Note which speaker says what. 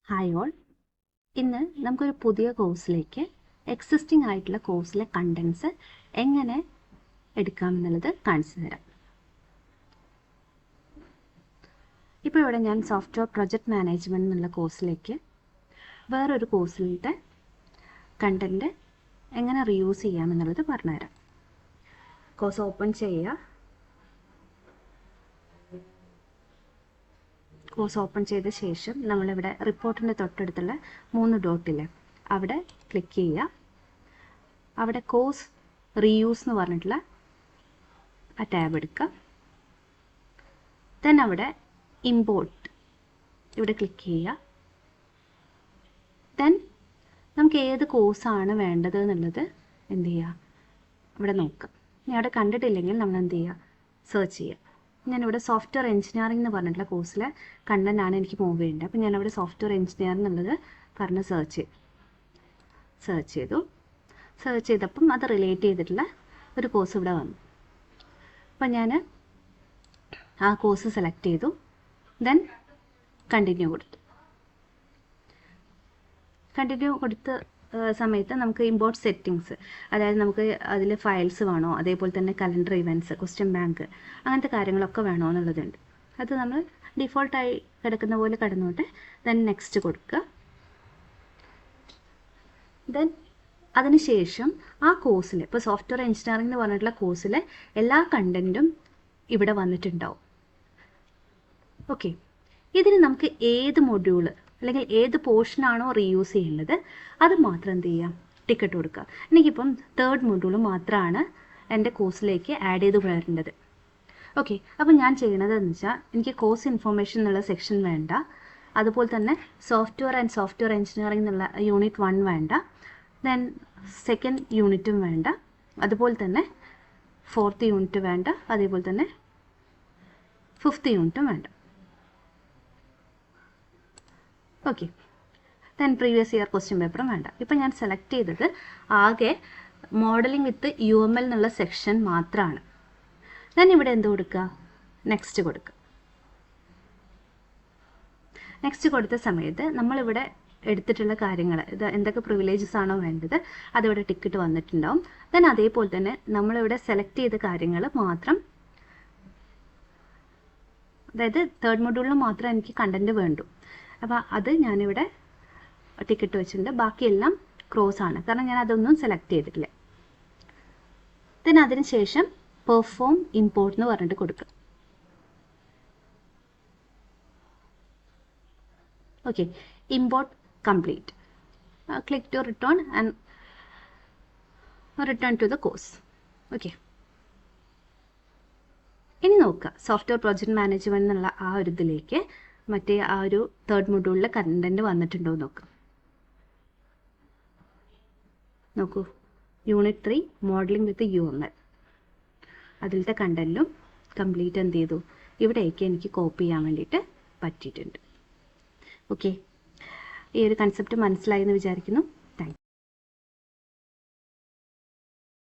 Speaker 1: Hi all, ഇന്ന് നമുക്കൊരു പുതിയ കോഴ്സിലേക്ക് എക്സിസ്റ്റിംഗ് ആയിട്ടുള്ള കോഴ്സിലെ കണ്ടൻസ് എങ്ങനെ എടുക്കാമെന്നുള്ളത് കാണിച്ചു തരാം. ഇപ്പോൾ ഇവിടെ ഞാൻ സോഫ്റ്റ്വെയർ പ്രൊജക്റ്റ് മാനേജ്മെൻറ്റ് എന്നുള്ള കോഴ്സിലേക്ക് വേറൊരു കോഴ്സിലത്തെ കണ്ടൻറ്റ് എങ്ങനെ റീയൂസ് ചെയ്യാമെന്നുള്ളത് പറഞ്ഞുതരാം. കോഴ്സ് ഓപ്പൺ ചെയ്യുക. കോഴ്സ് ഓപ്പൺ ചെയ്ത ശേഷം നമ്മളിവിടെ റിപ്പോർട്ടിൻ്റെ തൊട്ടടുത്തുള്ള 3 ഡോട്ടില്ലേ അവിടെ ക്ലിക്ക് ചെയ്യുക. അവിടെ കോഴ്സ് റീയൂസ് എന്ന് പറഞ്ഞിട്ടുള്ള ആ ടാബ് എടുക്കുക. ദെൻ അവിടെ ഇമ്പോർട്ട് ഇവിടെ ക്ലിക്ക് ചെയ്യുക. ദെൻ നമുക്ക് ഏത് കോഴ്സാണ് വേണ്ടത് എന്നുള്ളത് എന്ത് ചെയ്യുക, ഇവിടെ നോക്കുക. ഇനി അവിടെ കണ്ടിട്ടില്ലെങ്കിൽ നമ്മൾ എന്ത് ചെയ്യുക, സെർച്ച് ചെയ്യുക. ഞാനിവിടെ സോഫ്റ്റ്വെയർ എഞ്ചിനീയറിംഗ് എന്ന് പറഞ്ഞിട്ടുള്ള കോഴ്സിലെ കണ്ടൻ്റാണ് എനിക്ക് മൂവ് ചെയ്യേണ്ടത്. അപ്പോൾ ഞാനവിടെ സോഫ്റ്റ്വെയർ എഞ്ചിനീയറിംഗ് എന്നുള്ളത് പറഞ്ഞ് സെർച്ച് ചെയ്തു. സെർച്ച് ചെയ്തപ്പം അത് റിലേറ്റ് ചെയ്തിട്ടുള്ള ഒരു കോഴ്സ് ഇവിടെ വന്നു. അപ്പം ഞാൻ ആ കോഴ്സ് സെലക്ട് ചെയ്തു. ദെൻ കണ്ടിന്യൂ കൊടുത്ത സമയത്ത് നമുക്ക് ഇമ്പോർട്ട് സെറ്റിങ്സ്, അതായത് നമുക്ക് അതിൽ ഫയൽസ് വേണോ, അതേപോലെ തന്നെ കലണ്ടർ ഇവൻറ്റ്സ്, ക്വസ്റ്റ്യൻ ബാങ്ക്, അങ്ങനത്തെ കാര്യങ്ങളൊക്കെ വേണോ എന്നുള്ളതുണ്ട്. അത് നമ്മൾ ഡിഫോൾട്ടായി കിടക്കുന്ന പോലെ കിടന്നോട്ടെ. ദെൻ നെക്സ്റ്റ് കൊടുക്കുക. ദെൻ അതിനുശേഷം ആ കോഴ്സിൽ, ഇപ്പോൾ സോഫ്റ്റ്വെയർ എഞ്ചിനീയറിംഗ് എന്ന് പറഞ്ഞിട്ടുള്ള കോഴ്സിലെ എല്ലാ കണ്ടൻറ്റും ഇവിടെ വന്നിട്ടുണ്ടാവും. ഓക്കെ, ഇതിന് നമുക്ക് ഏത് മൊഡ്യൂള് അല്ലെങ്കിൽ ഏത് പോർഷനാണോ റീയൂസ് ചെയ്യേണ്ടത് അത് മാത്രം എന്ത് ചെയ്യാം, ടിക്കറ്റ് കൊടുക്കുക. എനിക്കിപ്പം 3rd മൊഡ്യൂൾ മാത്രമാണ് എൻ്റെ കോഴ്സിലേക്ക് ആഡ് ചെയ്ത് വരേണ്ടത്. ഓക്കെ, അപ്പം ഞാൻ ചെയ്യണത് എന്ന് വെച്ചാൽ എനിക്ക് കോഴ്സ് ഇൻഫർമേഷൻ എന്നുള്ള സെക്ഷൻ വേണ്ട, അതുപോലെ തന്നെ സോഫ്റ്റ്വെയർ ആൻഡ് സോഫ്റ്റ്വെയർ എഞ്ചിനീയറിംഗ് എന്നുള്ള യൂണിറ്റ് 1 വേണ്ട, ദെൻ 2nd യൂണിറ്റും വേണ്ട, അതുപോലെ തന്നെ 4th യൂണിറ്റ് വേണ്ട, അതേപോലെ തന്നെ 5th യൂണിറ്റും വേണ്ട. Okay, then previous year question പേപ്പറും വേണ്ട. ഇപ്പം ഞാൻ സെലക്ട് ചെയ്തത് ആകെ മോഡലിംഗ് വിത്ത് UML എന്നുള്ള സെക്ഷൻ മാത്രമാണ്. ഞാൻ ഇവിടെ എന്ത് കൊടുക്കുക, നെക്സ്റ്റ് കൊടുക്കുക. നെക്സ്റ്റ് കൊടുത്ത സമയത്ത് നമ്മളിവിടെ എടുത്തിട്ടുള്ള കാര്യങ്ങൾ, ഇത് എന്തൊക്കെ പ്രിവിലേജസ് ആണോ വേണ്ടത് അതിവിടെ ടിക്കറ്റ് വന്നിട്ടുണ്ടാവും. ദെൻ അതേപോലെ തന്നെ നമ്മളിവിടെ സെലക്ട് ചെയ്ത കാര്യങ്ങൾ മാത്രം, അതായത് 3rd മൊഡ്യൂളിൽ മാത്രം എനിക്ക് കണ്ടൻറ്റ് വേണ്ടു. അപ്പോൾ അത് ഞാനിവിടെ ടിക്കറ്റ് വെച്ചിട്ടുണ്ട്. ബാക്കിയെല്ലാം ക്രോസ് ആണ്, കാരണം ഞാൻ അതൊന്നും സെലക്ട് ചെയ്തിട്ടില്ല. ദെൻ അതിന് ശേഷം പെർഫോം ഇമ്പോർട്ട് എന്ന് പറഞ്ഞിട്ട് കൊടുക്കുക. Okay, import complete. Click to return and return to the course. Okay, ഇനി നോക്കുക സോഫ്റ്റ്വെയർ പ്രോജക്റ്റ് മാനേജ്മെൻറ്റ് എന്നുള്ള ആ ഒരു ഇതിലേക്ക് മറ്റേ ആ ഒരു 3rd മൊഡ്യൂളിലെ കണ്ടൻറ്റ് വന്നിട്ടുണ്ടോ നോക്കുക. നോക്കൂ, യൂണിറ്റ് 3 മോഡലിംഗ് വിത്ത് UML, അതിലത്തെ കണ്ടൻറ്റും കംപ്ലീറ്റ് എന്ത് ചെയ്തു, ഇവിടേക്ക് എനിക്ക് കോപ്പി ചെയ്യാൻ വേണ്ടിയിട്ട് പറ്റിയിട്ടുണ്ട്. ഓക്കെ, ഈ ഒരു കൺസെപ്റ്റ് മനസ്സിലായി എന്ന് വിചാരിക്കുന്നു.